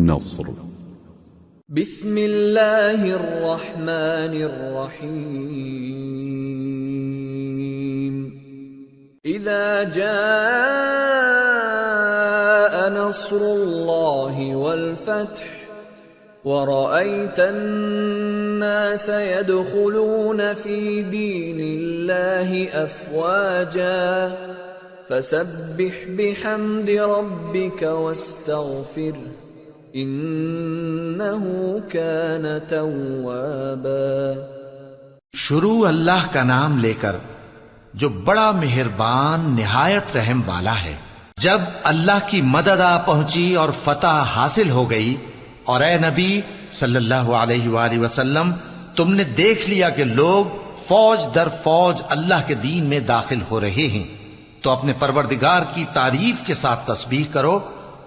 النصر. بسم الله الرحمن الرحيم. إذا جاء نصر الله والفتح ورأيت الناس يدخلون في دين الله أفواجا فسبح بحمد ربك واستغفره इन्नहु कान तव्वाबा। शुरू अल्लाह का नाम लेकर जो बड़ा मेहरबान निहायत रहम वाला है। जब अल्लाह की मदद आ पहुंची और फतह हासिल हो गई और ए नबी सल्लल्लाहु अलैहि वसल्लम तुमने देख लिया कि लोग फौज दर फौज अल्लाह के दीन में दाखिल हो रहे हैं, तो अपने परवरदिगार की तारीफ के साथ तस्बीह करो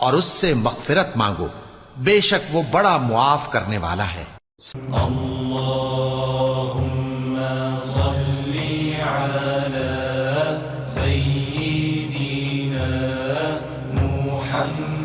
और उससे मग़फ़िरत मांगो, बेशक वो बड़ा मुआफ करने वाला है। अल्लाहुम्मा सल्ली अला सय्यिदिना मुहम्मद